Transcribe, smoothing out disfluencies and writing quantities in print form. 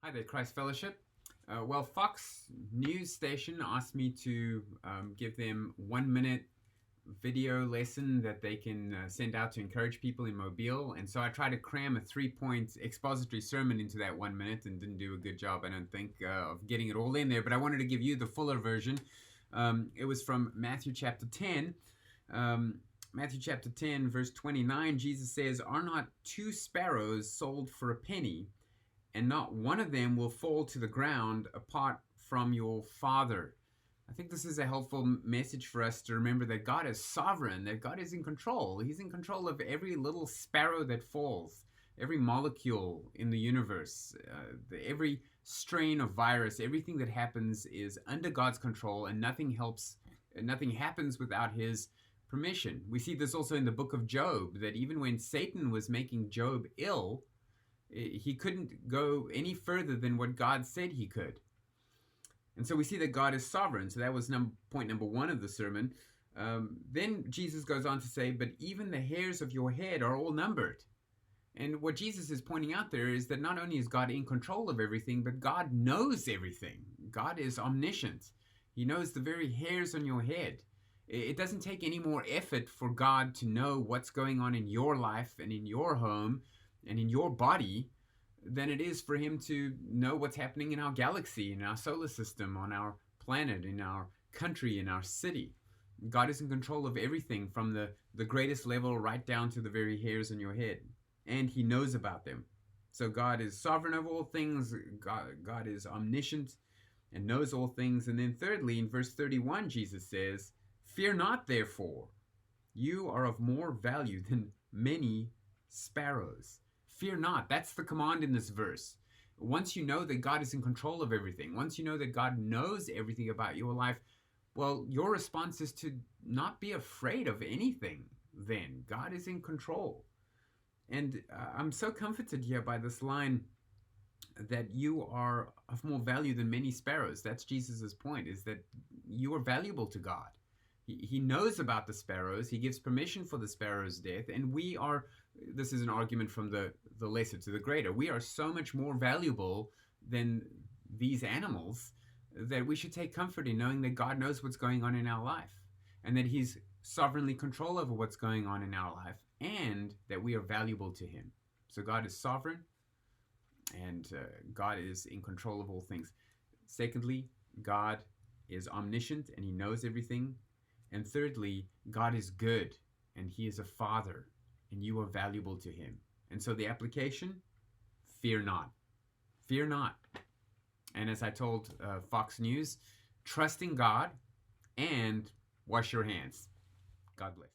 Hi there, Christ Fellowship. Well, Fox News Station asked me to give them 1 minute video lesson that they can send out to encourage people in Mobile. And so I tried to cram a 3 point expository sermon into that 1 minute and didn't do a good job, I don't think, of getting it all in there. But I wanted to give you the fuller version. It was from Matthew chapter 10. Matthew chapter 10, verse 29, Jesus says, "Are not two sparrows sold for a penny? And not one of them will fall to the ground apart from your Father." I think this is a helpful message for us to remember that God is sovereign, that God is in control. He's in control of every little sparrow that falls, every molecule in the universe, every strain of virus, everything that happens is under God's control, and nothing happens without His permission. We see this also in the book of Job, that even when Satan was making Job ill, he couldn't go any further than what God said he could. And so we see that God is sovereign. So that was point number one of the sermon. Then Jesus goes on to say, "But even the hairs of your head are all numbered." And what Jesus is pointing out there is that not only is God in control of everything, but God knows everything. God is omniscient. He knows the very hairs on your head. It doesn't take any more effort for God to know what's going on in your life and in your home and in your body than it is for Him to know what's happening in our galaxy, in our solar system, on our planet, in our country, in our city. God is in control of everything from the greatest level right down to the very hairs on your head. And He knows about them. So God is sovereign over all things. God is omniscient and knows all things. And then thirdly, in verse 31, Jesus says, "Fear not, therefore. You are of more value than many sparrows." Fear not. That's the command in this verse. Once you know that God is in control of everything, once you know that God knows everything about your life, well, your response is to not be afraid of anything then. God is in control. And I'm so comforted here by this line that you are of more value than many sparrows. That's Jesus's point, is that you are valuable to God. He knows about the sparrows. He gives permission for the sparrow's death. And we are, this is an argument from the lesser to the greater. We are so much more valuable than these animals that we should take comfort in knowing that God knows what's going on in our life and that He's sovereignly control over what's going on in our life and that we are valuable to Him. So God is sovereign and God is in control of all things. Secondly, God is omniscient and He knows everything. And thirdly, God is good and He is a Father and you are valuable to Him. And so the application, fear not. Fear not. And as I told Fox News, trust in God and wash your hands. God bless.